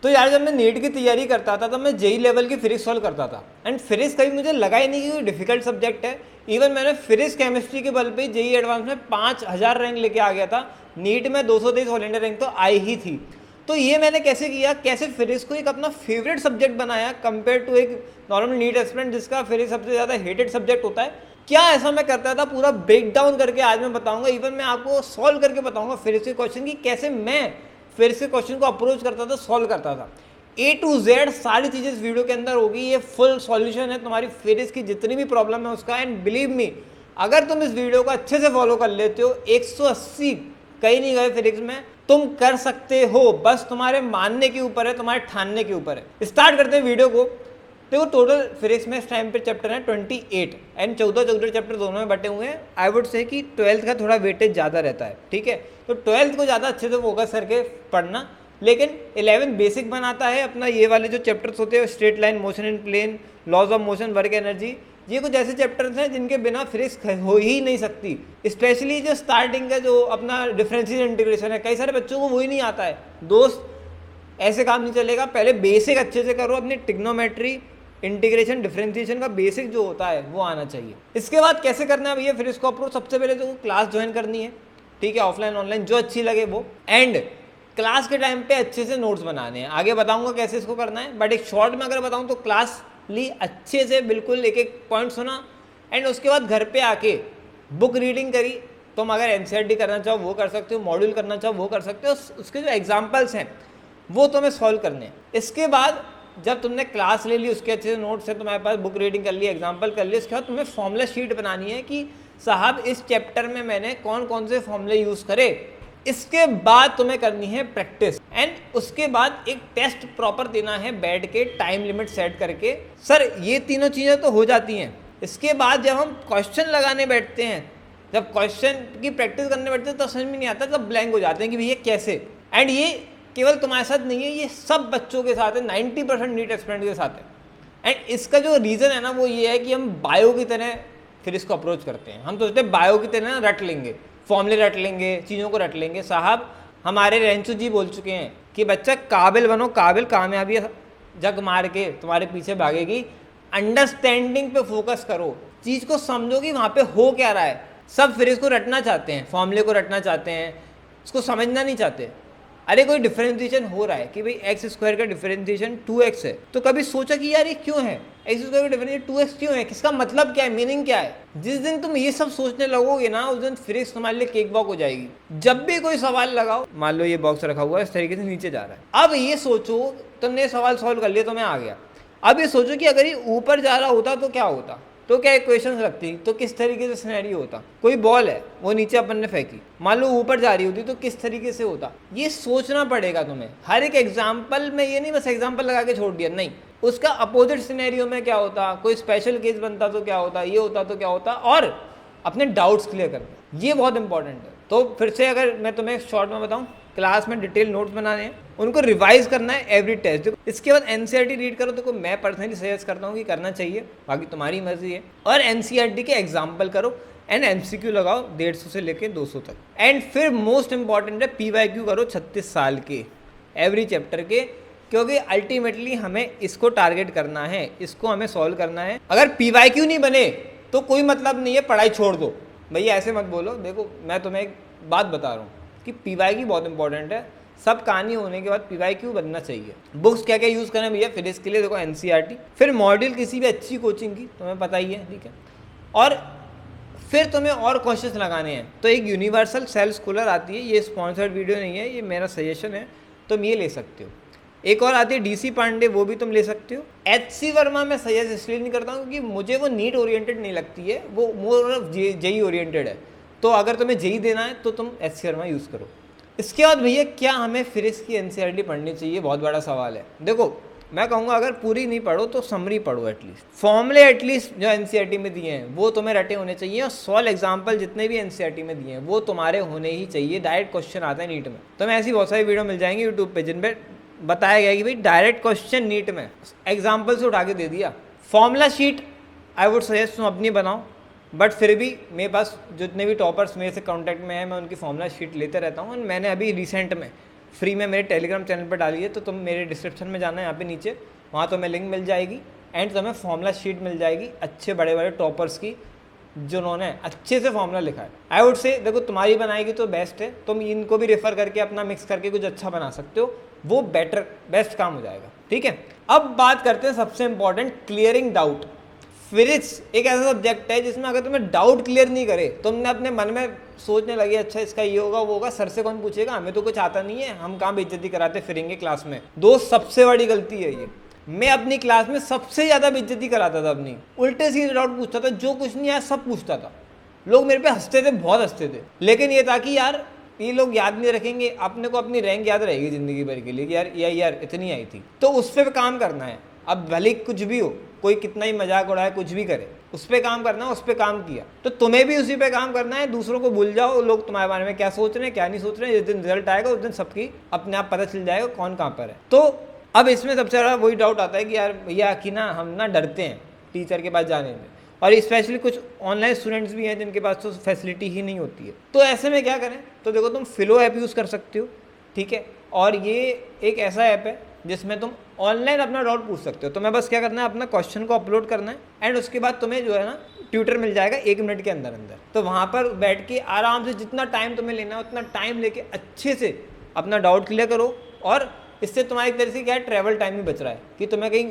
तो यार जब मैं नीट की तैयारी करता था तब मैं जेई लेवल की फिजिक्स सॉल्व करता था, एंड फिजिक्स कभी मुझे लगा ही नहीं कि कोई डिफिकल्ट सब्जेक्ट है। इवन मैंने फिजिक्स केमिस्ट्री के बल पे जेई एडवांस में 5000 रैंक लेके आ गया था। नीट में 223 ऑल इंडिया रैंक तो आई ही थी। तो ये मैंने कैसे किया, कैसे फिजिक्स को एक अपना फेवरेट सब्जेक्ट बनाया कंपेयर टू एक नॉर्मल नीट एस्पिरेंट जिसका फिजिक्स सबसे ज़्यादा हेटेड सब्जेक्ट होता है। क्या ऐसा मैं करता था, पूरा ब्रेक डाउन करके आज मैं बताऊंगा। इवन मैं आपको सॉल्व करके बताऊंगा फिजिक्स के क्वेश्चन की, कैसे मैं फिजिक्स के क्वेश्चन को अप्रोच करता था, सॉल्व करता था। A to Z सारी चीज़ें इस वीडियो के अंदर होगी। ये फुल सॉल्यूशन है तुम्हारी फिजिक्स की जितनी भी प्रॉब्लम है उसका। एंड बिलीव मी, अगर तुम इस वीडियो को अच्छे से फॉलो कर लेते हो 180 कहीं नहीं गए फिजिक्स में, तुम कर सकते हो। बस तुम्हारे मानने के ऊपर है, तुम्हारे ठानने के ऊपर है। स्टार्ट करते हैं वीडियो को। देखो टोटल फिजिक्स में इस टाइम पे चैप्टर है 28 एंड 14 चैप्टर दोनों में बटे हुए हैं। आई वुड से कि 12th का थोड़ा वेटेज ज़्यादा रहता है, ठीक है। तो 12th को ज़्यादा अच्छे से फोकस करके पढ़ना, लेकिन 11 बेसिक बनाता है अपना। ये वाले जो चैप्टर्स होते हैं, straight line, motion in plane, laws of motion, work energy, ये कुछ ऐसे चैप्टर्स हैं जिनके बिना फिजिक्स हो ही नहीं सकती। स्पेशली जो स्टार्टिंग का जो अपना डिफरेंशियल इंटीग्रेशन है, कई सारे बच्चों को वही नहीं आता है। दोस्त ऐसे काम नहीं चलेगा, पहले बेसिक अच्छे से करो। अपनी ट्रिग्नोमेट्री, इंटीग्रेशन, डिफरेंशिएशन का बेसिक जो होता है वो आना चाहिए। इसके बाद कैसे करना है भैया फिर इसको अप्रोच, सबसे पहले तो क्लास ज्वाइन करनी है, ठीक है, ऑफलाइन ऑनलाइन जो अच्छी लगे वो। एंड क्लास के टाइम पे अच्छे से नोट्स बनाने हैं। आगे बताऊंगा कैसे इसको करना है, बट एक शॉर्ट में अगर बताऊं तो क्लास ली अच्छे से, बिल्कुल एक एक पॉइंट सुना, एंड उसके बाद घर पे आके बुक रीडिंग करी। तुम अगर एनसीईआरटी करना चाहो वो कर सकते हो, मॉड्यूल करना चाहो वो कर सकते हो। उसके जो एग्जाम्पल्स हैं वो तुम्हें सॉल्व करने हैं। इसके बाद जब तुमने क्लास ले ली, उसके अच्छे से नोट्स है, तुम्हारे पास बुक रीडिंग कर ली, एग्जाम्पल कर ली, उसके बाद तुम्हें फॉर्मूला शीट बनानी है कि साहब इस चैप्टर में मैंने कौन कौन से फॉर्मूले यूज़ करे। इसके बाद तुम्हें करनी है प्रैक्टिस, एंड उसके बाद एक टेस्ट प्रॉपर देना है बैठ के, टाइम लिमिट सेट करके। सर ये तीनों चीज़ें तो हो जाती हैं। इसके बाद जब हम क्वेश्चन लगाने बैठते हैं, जब क्वेश्चन की प्रैक्टिस करने बैठते हैं तो समझ में नहीं आता, तब ब्लैंक हो जाते हैं कि भैया कैसे। एंड ये केवल तुम्हारे साथ नहीं है, ये सब बच्चों के साथ है, 90% नीट एस्पिरेंट के साथ है। एंड इसका जो रीज़न है ना वो ये है कि हम बायो की तरह फिर इसको अप्रोच करते हैं। हम सोचते हैं बायो की तरह रट लेंगे, फॉर्मूले रट लेंगे, चीज़ों को रट लेंगे। साहब हमारे रेंचू जी बोल चुके हैं कि बच्चा काबिल बनो, काबिल कामयाबी जग मार के तुम्हारे पीछे भागेगी। अंडरस्टैंडिंग पे फोकस करो, चीज़ को समझो कि वहाँ पे हो क्या रहा है। सब फिर इसको रटना चाहते हैं, फॉर्मूले को रटना चाहते हैं, इसको समझना नहीं चाहते। अरे कोई डिफरेंशिएशन हो रहा है कि भाई एक्स स्क्वायर का डिफरेंशिएशन 2x है, तो कभी सोचा कि यार ये क्यों है, एक्स स्क्वायर का डिफरेंशिएशन 2x क्यों है, किसका मतलब क्या है, मीनिंग क्या है। जिस दिन तुम ये सब सोचने लगोगे ना, उस दिन फिजिक्स तुम्हारे लिए केक वॉक हो जाएगी। जब भी कोई सवाल लगाओ, मान लो ये बॉक्स रखा हुआ है इस तरीके से नीचे जा रहा है, अब ये सोचो तुमने सवाल सॉल्व कर लिया तो मैं आ गया। अब ये सोचो कि अगर ये ऊपर जा रहा होता तो क्या होता, तो क्या इक्वेशंस रखती, तो किस तरीके से सिनेरियो होता। कोई बॉल है वो नीचे अपन ने फेंकी, मान लो ऊपर जा रही होती तो किस तरीके से होता। ये सोचना पड़ेगा तुम्हें। हर एक एग्जाम्पल में ये नहीं बस एग्जाम्पल लगा के छोड़ दिया, नहीं, उसका अपोजिट सिनेरियो में क्या होता, कोई स्पेशल केस बनता तो क्या होता, ये होता तो क्या होता, और अपने डाउट्स क्लियर करना, ये बहुत इंपॉर्टेंट है। तो फिर से अगर मैं तुम्हें शॉर्ट में बताऊं, क्लास में डिटेल नोट्स बनाने हैं, उनको रिवाइज करना है एवरी टेस्ट। इसके बाद एनसीईआरटी रीड करो, तो मैं पर्सनली सजेस्ट करता हूँ कि करना चाहिए, बाकी तुम्हारी मर्जी है। और एनसीईआरटी के एग्जाम्पल करो एंड एमसीक्यू लगाओ 150 से लेके 200 तक। एंड फिर मोस्ट इंपॉर्टेंट है पीवाईक्यू करो 36 साल के एवरी चैप्टर के, क्योंकि अल्टीमेटली हमें इसको टारगेट करना है, इसको हमें सॉल्व करना है। अगर पीवाईक्यू नहीं बने तो कोई मतलब नहीं है, पढ़ाई छोड़ दो। भैया ऐसे मत बोलो। देखो मैं तुम्हें एक बात बता रहा हूँ कि पीवाईक्यू बहुत इंपॉर्टेंट है। सब कहानी होने के बाद पीवाईक्यू बनना चाहिए। बुक्स क्या क्या यूज़ करें भैया फिजिक्स के लिए, देखो एनसीईआरटी, फिर मॉड्यूल किसी भी अच्छी कोचिंग की, तुम्हें पता ही है, ठीक है। और फिर तुम्हें और क्वेश्चंस लगाने हैं, तो एक यूनिवर्सल सेल स्कॉलर आती है, ये स्पॉन्सर्ड वीडियो नहीं है, ये मेरा सजेशन है, तुम ये ले सकते हो। एक और आती है डीसी पांडे, वो भी तुम ले सकते हो। एचसी वर्मा मैं सजेस्ट इसलिए नहीं करता हूँ क्योंकि मुझे वो नीट ओरिएंटेड नहीं लगती है, वो मोर ऑफ जेई ओरिएंटेड है। तो अगर तुम्हें जेई देना है तो तुम एचसी वर्मा यूज़ करो। इसके बाद भैया क्या हमें फिजिक्स की एनसीईआरटी पढ़नी चाहिए, बहुत बड़ा सवाल है। देखो मैं कहूँगा अगर पूरी नहीं पढ़ो तो समरी पढ़ो, एटलीस्ट फॉर्मूले एटलीस्ट जो एनसीईआरटी में दिए हैं वो तुम्हें रटे होने चाहिए, और सॉल्व एग्जाम्पल जितने भी एनसीईआरटी में दिए हैं वो तुम्हारे होने ही चाहिए। डायरेक्ट क्वेश्चन आता है नीट में, तुम्हें ऐसी बहुत सारी वीडियो मिल जाएंगी यूट्यूब पे जिनमें बताया गया कि भाई डायरेक्ट क्वेश्चन नीट में एग्जाम्पल से उठा के दे दिया। Formula sheet I would suggest तुम अपनी बनाओ, बट फिर भी मेरे पास जितने भी टॉपर्स मेरे से कॉन्टैक्ट में हैं मैं उनकी फॉर्मूला शीट लेते रहता हूँ। मैंने अभी रिसेंट में फ्री में मेरे टेलीग्राम चैनल पर डाली है, तो तुम मेरे डिस्क्रिप्शन में जाना है यहाँ पे नीचे, वहाँ तुम्हें लिंक मिल जाएगी एंड तुम्हें फॉर्मूला शीट मिल जाएगी अच्छे बड़े बड़े टॉपर्स की, जिन्होंने अच्छे से फॉर्मूला लिखा है। आई वुड से देखो तुम्हारी बनाएगी तो बेस्ट है, तुम इनको भी रेफर करके अपना मिक्स करके कुछ अच्छा बना सकते हो, वो बेस्ट काम हो जाएगा। ठीक है, अब बात करते हैं सबसे इंपॉर्टेंट, क्लियरिंग डाउट। फिजिक्स एक ऐसा सब्जेक्ट है जिसमें अगर तुम्हें डाउट क्लियर नहीं करे, तुमने अपने मन में सोचने लगे अच्छा इसका ये होगा वो होगा, सर से कौन पूछेगा, हमें तो कुछ आता नहीं है, हम कहाँ बेइज्जती कराते फिरेंगे क्लास में। दोस्त सबसे बड़ी गलती है ये। मैं अपनी क्लास में सबसे ज़्यादा बेइज्जती कराता था अपनी, उल्टे सीधे डाउट पूछता था, जो कुछ नहीं आया सब पूछता था। लोग मेरे पे हंसते थे, बहुत हंसते थे, लेकिन ये था कि यार ये लोग याद नहीं रखेंगे, अपने को अपनी रैंक याद रहेगी ज़िंदगी भर के लिए कि यार इतनी आई थी, तो उस पर काम करना है। अब भले कुछ भी हो, कोई कितना ही मजाक उड़ाए, कुछ भी करे, उस पर काम करना है। उस पर काम किया तो तुम्हें भी उसी पे काम करना है। दूसरों को भूल जाओ, लोग तुम्हारे बारे में क्या सोच रहे हैं क्या नहीं सोच रहे हैं। जिस दिन रिजल्ट आएगा उस दिन सबकी अपने आप पता चल जाएगा कौन कहाँ पर है। तो अब इसमें सबसे ज़्यादा वही डाउट आता है कि यार भैया कि ना हम ना डरते हैं टीचर के पास जाने में, और स्पेशली कुछ ऑनलाइन स्टूडेंट्स भी हैं जिनके पास तो फैसिलिटी ही नहीं होती है। तो ऐसे में क्या करें, तो देखो तुम फिलो ऐप यूज़ कर सकते हो, ठीक है, और ये एक ऐसा ऐप है जिसमें तुम ऑनलाइन अपना डाउट पूछ सकते हो। तुम्हें बस क्या करना है, अपना क्वेश्चन को अपलोड करना है एंड उसके बाद तुम्हें जो है ना ट्यूटर मिल जाएगा 1 मिनट के अंदर अंदर। तो वहाँ पर बैठ के आराम से जितना टाइम तुम्हें लेना है उतना टाइम लेके अच्छे से अपना डाउट क्लियर करो, और इससे तुम्हारी एक तरह से क्या है, ट्रैवल टाइम भी बच रहा है कि तुम्हें कहीं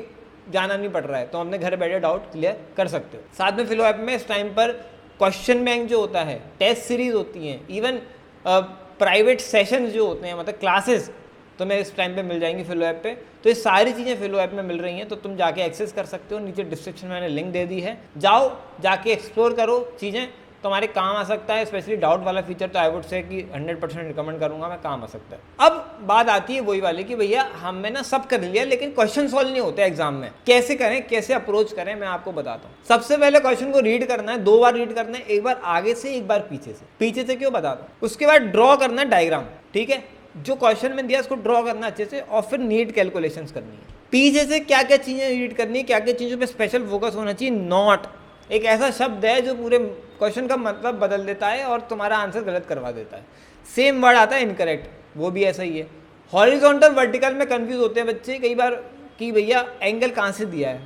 जाना नहीं पड़ रहा है, तो अपने घर बैठे डाउट क्लियर कर सकते हो। साथ में फिलो ऐप में इस टाइम पर क्वेश्चन बैंक जो होता है, टेस्ट सीरीज होती हैं, इवन प्राइवेट सेशन जो होते हैं, मतलब क्लासेस तुम्हें इस टाइम पे मिल जाएंगी फिलो ऐप पे। तो ये सारी चीज़ें फिलो ऐप में मिल रही हैं, तो तुम जाके एक्सेस कर सकते हो। नीचे डिस्क्रिप्शन में मैंने लिंक दे दी है, जाओ जाके एक्सप्लोर करो, चीज़ें तुम्हारे काम आ सकता है। स्पेशली डाउट वाला फीचर तो आई वुड से कि 100% रिकमेंड करूंगा मैं, काम आ सकता है। अब बात आती है वही वाली कि भैया हमने ना सब कर लिया लेकिन क्वेश्चन सॉल्व नहीं होते एग्जाम में, कैसे करें, कैसे अप्रोच करें, मैं आपको बताता हूँ। सबसे पहले क्वेश्चन को रीड करना है, 2 बार रीड करना है, एक बार आगे से एक बार पीछे से। पीछे से क्यों बताता हूँ, उसके बाद ड्रॉ करना है डायग्राम, ठीक है, जो क्वेश्चन में दिया उसको ड्रॉ करना अच्छे से, और फिर नीट कैलकुलेशंस करनी है। पीछे से क्या क्या चीज़ें रीड करनी है, क्या क्या चीज़ों पे स्पेशल फोकस होना चाहिए। नॉट एक ऐसा शब्द है जो पूरे क्वेश्चन का मतलब बदल देता है और तुम्हारा आंसर गलत करवा देता है। सेम वर्ड आता है इनकरेक्ट, वो भी ऐसा ही है। हॉरिजॉन्टल वर्टिकल में कंफ्यूज होते हैं बच्चे कई बार कि भैया एंगल कहाँ से दिया है,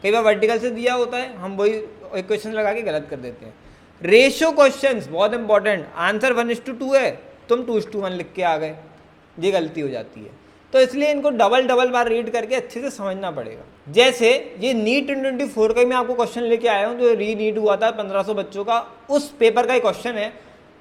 कई बार वर्टिकल से दिया होता है, हम वही इक्वेशन लगा के गलत कर देते हैं। रेशियो क्वेश्चंस बहुत इंपॉर्टेंट, आंसर 1:2 है, तुम 2:1 लिख के आ गए, ये गलती हो जाती है। तो इसलिए इनको डबल बार रीड करके अच्छे से समझना पड़ेगा। जैसे ये नीट 2024 का मैं आपको क्वेश्चन लेके आया हूँ, जो री नीट हुआ था 1500 बच्चों का, उस पेपर का ही क्वेश्चन है,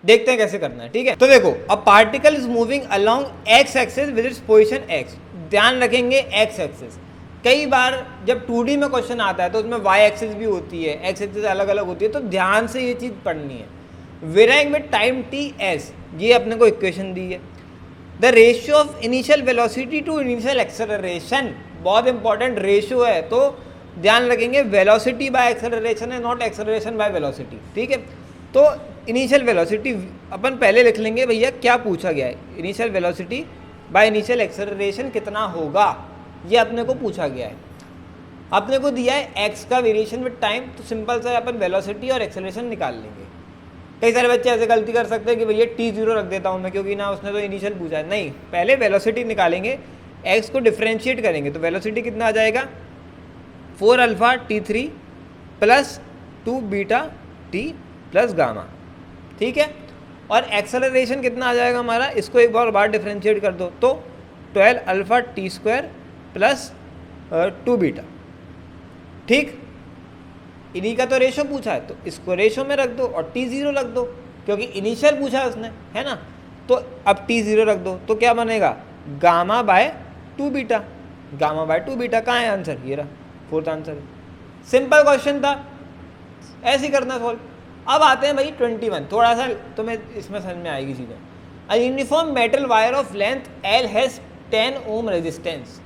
देखते हैं कैसे करना है, ठीक है। तो देखो, a particle is moving along x axis with its position x, ध्यान रखेंगे एक्स एक्सिस। कई बार जब 2D में क्वेश्चन आता है तो उसमें वाई एक्सिस भी होती है, एक्स एक्सिस अलग अलग होती है, तो ध्यान से ये चीज़ पढ़नी है। Varying with time T S, ये अपने को इक्वेशन दी है। The ratio of initial velocity to initial acceleration, बहुत इंपॉर्टेंट रेशियो है, तो ध्यान रखेंगे वेलोसिटी बाय एक्सेलरेशन है, नॉट एक्सेलरेशन बाय वेलोसिटी, ठीक है। तो इनिशियल वेलोसिटी अपन पहले लिख लेंगे भैया क्या पूछा गया है, initial velocity by initial acceleration कितना होगा, ये अपने को पूछा गया है। अपने को दिया है एक्स का वेरिएशन विद टाइम, तो सिंपल सा अपन वेलोसिटी और एक्सेलरेशन निकाल लेंगे। कई सारे बच्चे ऐसे गलती कर सकते हैं कि भैया T0 रख देता हूँ मैं, क्योंकि ना उसने तो इनिशियल पूछा है। नहीं, पहले वेलोसिटी निकालेंगे, एक्स को डिफ्रेंशिएट करेंगे, तो वेलोसिटी कितना आ जाएगा 4 alpha T3 plus 2 beta T plus gamma, ठीक है। और एक्सेलरेशन कितना आ जाएगा हमारा, इसको एक बार डिफ्रेंशिएट कर दो, तो 12 अल्फा T² प्लस 2 बीटा, ठीक। इन्हीं का तो रेशो पूछा है, तो इसको रेशो में रख दो और T0 रख दो, क्योंकि इनिशियल पूछा है उसने, है ना। तो अब T0 रख दो, तो क्या बनेगा gamma by 2 beta. Gamma by 2 beta कहाँ है आंसर, ये रहा, 4th आंसर है। सिंपल क्वेश्चन था, ऐसे ही करना सॉल्व। अब आते हैं भाई 21, थोड़ा सा तुम्हें इसमें समझ में आएगी चीज़ें। A uniform metal wire of length L has 10 ohm resistance.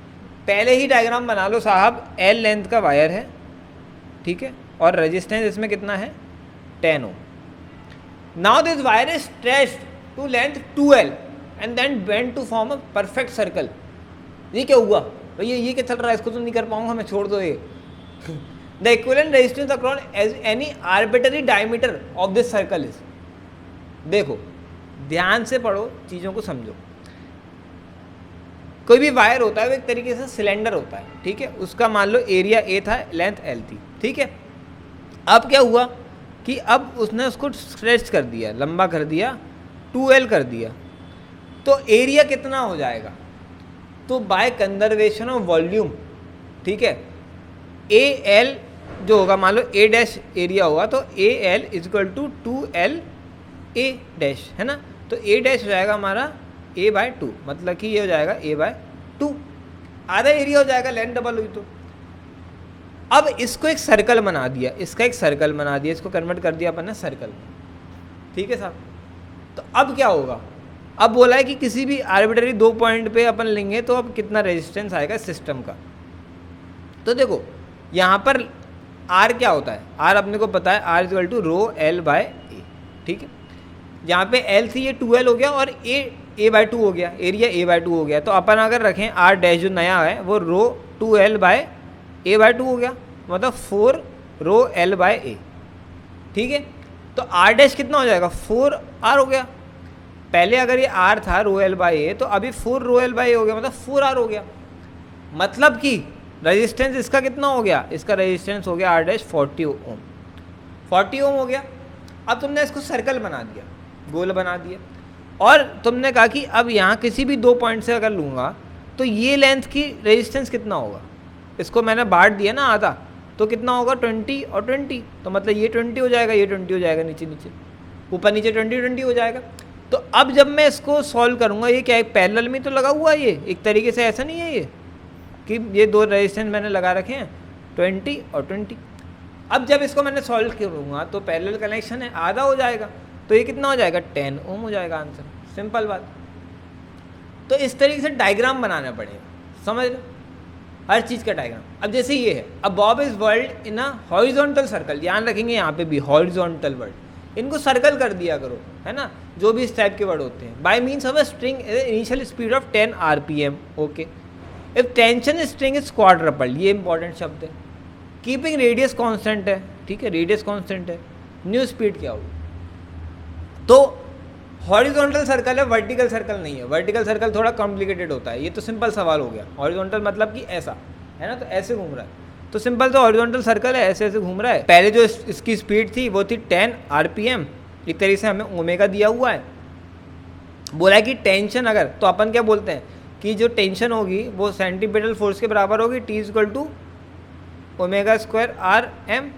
पहले ही डायग्राम बना लो साहब, L लेंथ का वायर है, ठीक है, और रेजिस्टेंस इसमें कितना है 10 ohm. Now this wire is stretched to length 2L and then bend to form a perfect circle. ये क्या हुआ भैया, ये क्या चल रहा है, इसको तो नहीं कर पाऊंगा मैं, छोड़ दो ये। The equivalent resistance across any arbitrary diameter of this circle is. देखो ध्यान से पढ़ो, चीज़ों को समझो। कोई भी वायर होता है वो एक तरीके से सिलेंडर होता है, ठीक है, उसका मान लो एरिया ए था, लेंथ एल थी, ठीक है। अब क्या हुआ कि अब उसने उसको स्ट्रेच कर दिया, लंबा कर दिया, 2L कर दिया, तो एरिया कितना हो जाएगा, तो बाय कंजर्वेशन ऑफ वॉल्यूम, ठीक है, ए एल जो होगा, मान लो ए डैश एरिया होगा तो A L equal to 2L A dash, है ना, तो ए डैश हो जाएगा हमारा a बाय 2, मतलब कि ये हो जाएगा a बाय 2, आधा एरिया हो जाएगा, लेंथ डबल हुई तो। अब इसको एक सर्कल बना दिया, इसका एक सर्कल बना दिया, इसको कन्वर्ट कर दिया अपन ने सर्कल में, ठीक है साहब। तो अब क्या होगा, अब बोला है कि किसी भी आर्बिट्ररी 2 पॉइंट पे अपन लेंगे तो अब कितना रेजिस्टेंस आएगा सिस्टम का। तो देखो यहाँ पर R क्या होता है, R अपने को पता है, R equal to rho L by a, ठीक है। यहाँ पे L थी, ये 2L हो गया, और A बाय 2 हो गया, एरिया A बाय 2 हो गया, तो अपन अगर रखें R डैश जो नया है वो रो 2L बाय A बाय 2 हो गया, मतलब 4 रो L बाय A, ठीक है। तो R डैश कितना हो जाएगा, 4R हो गया। पहले अगर ये R था रो L बाय A, तो अभी 4 रो L बाय A हो गया, मतलब 4R हो गया। मतलब कि रेजिस्टेंस इसका कितना हो गया, इसका रेजिस्टेंस हो गया R डैश 40 ओम, 40 ओम हो गया। अब तुमने इसको सर्कल बना दिया, गोल बना दिया, और तुमने कहा कि अब यहाँ किसी भी 2 पॉइंट से अगर लूँगा तो ये लेंथ की रेजिस्टेंस कितना होगा, इसको मैंने बांट दिया ना आधा, तो कितना होगा 20 और 20, तो मतलब ये 20 हो जाएगा, ये 20 हो जाएगा, नीचे नीचे ऊपर नीचे 20 हो जाएगा। तो अब जब मैं इसको सॉल्व करूँगा, ये क्या एक पैरेलल में तो लगा हुआ है, ये एक तरीके से ऐसा नहीं है ये कि ये 2 रेजिस्टेंस मैंने लगा रखे हैं 20 और 20। अब जब इसको मैंने सॉल्व करूँगा तो पैरेलल कनेक्शन है, आधा हो जाएगा, तो ये कितना हो जाएगा 10 ओम हो जाएगा आंसर, सिंपल बात। तो इस तरीके से डायग्राम बनाना पड़ेगा, समझ लो हर चीज़ का डायग्राम। अब जैसे ये है, अब Bob is world in a horizontal circle, ध्यान रखेंगे यहाँ पे भी हॉरिजॉन्टल वर्ड, इनको सर्कल कर दिया करो, है ना, जो भी इस टाइप के वर्ड होते हैं। Bye means of a string initial speed of 10 RPM, okay. If tension string is quadruple, ये इंपॉर्टेंट शब्द है। कीपिंग रेडियस कांस्टेंट है, ठीक है, रेडियस कांस्टेंट है, न्यू स्पीड क्या होगी। तो हॉरिजॉन्टल सर्कल है, वर्टिकल सर्कल नहीं है। वर्टिकल सर्कल थोड़ा कॉम्प्लिकेटेड होता है, ये तो सिंपल सवाल हो गया। हॉरिजॉन्टल मतलब कि ऐसा है ना, तो ऐसे घूम रहा है, तो सिंपल तो हॉरिजॉन्टल सर्कल है, ऐसे ऐसे घूम रहा है। पहले जो इसकी स्पीड थी वो थी 10 RPM, एक तरीके से हमें ओमेगा दिया हुआ है। बोला है कि टेंशन अगर, तो अपन क्या बोलते हैं कि जो टेंशन होगी वो सेंटीपिटल फोर्स के बराबर होगी, T equal to omega square RM,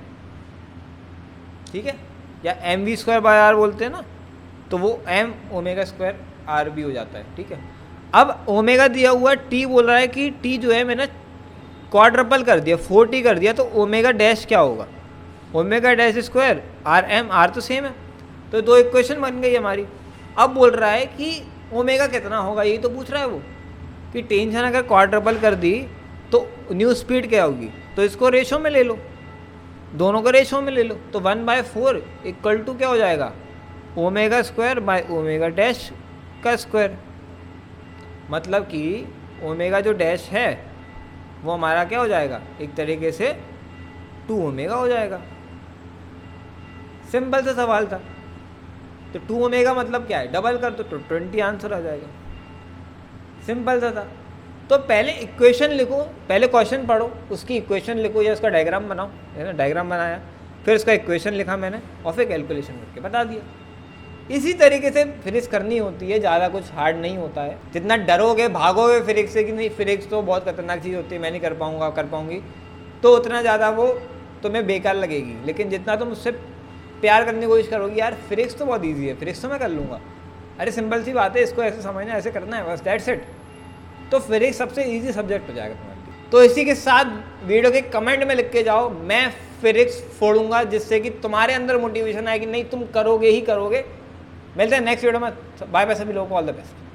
ठीक है, या MV स्क्वायर बाय R बोलते हैं ना, तो वो M ओमेगा स्क्वायर RB हो जाता है, ठीक है। अब ओमेगा दिया हुआ, T बोल रहा है कि T जो है मैंने क्वाड्रपल कर दिया, 40 कर दिया, तो ओमेगा डैश क्या होगा, omega dash square RM, R तो सेम है, तो 2 इक्वेशन बन गई हमारी। अब बोल रहा है कि ओमेगा कितना होगा, यही तो पूछ रहा है वो, कि टेंशन अगर क्वाड्रपल कर दी तो न्यू स्पीड क्या होगी, तो इसको रेशो में ले लो, दोनों को रेशो में ले लो, तो 1/4 इक्वल टू क्या हो जाएगा, omega square by omega dash का स्क्वायर। मतलब कि ओमेगा जो डैश है वो हमारा क्या हो जाएगा, एक तरीके से 2 ओमेगा हो जाएगा। सिंपल सा सवाल था, तो 2 ओमेगा मतलब क्या है, डबल कर तो 20 आंसर आ जाएगा, सिंपल सा था। तो पहले इक्वेशन लिखो, पहले क्वेश्चन पढ़ो, उसकी इक्वेशन लिखो या उसका डायग्राम बनाओ, है ना, डायग्राम बनाया, फिर उसका इक्वेशन लिखा मैंने और फिर कैलकुलेशन करके बता दिया। इसी तरीके से फिजिक्स करनी होती है, ज़्यादा कुछ हार्ड नहीं होता है। जितना डरोगे भागोगे फिजिक्स से कि नहीं फिजिक्स तो बहुत खतरनाक चीज़ होती है, मैं नहीं कर पाऊँगा कर पाऊँगी, तो उतना ज़्यादा वो तुम्हें बेकार लगेगी। लेकिन जितना तुम उससे प्यार करने की कोशिश करोगी, यार फिजिक्स तो बहुत ईजी है, फिजिक्स तो मैं कर लूँगा, अरे सिंपल सी बात है, इसको ऐसे समझना, ऐसे करना है, बस दैट्स इट, तो फिजिक्स सबसे ईजी सब्जेक्ट हो जाएगा तुम्हारे लिए। तो इसी के साथ वीडियो के कमेंट में लिख के जाओ, मैं फिजिक्स फोड़ूंगा, जिससे कि तुम्हारे अंदर मोटिवेशन आए कि नहीं तुम करोगे ही करोगे। मिलते हैं नेक्स्ट वीडियो में, बाय बाय सभी लोगों को, ऑल द बेस्ट।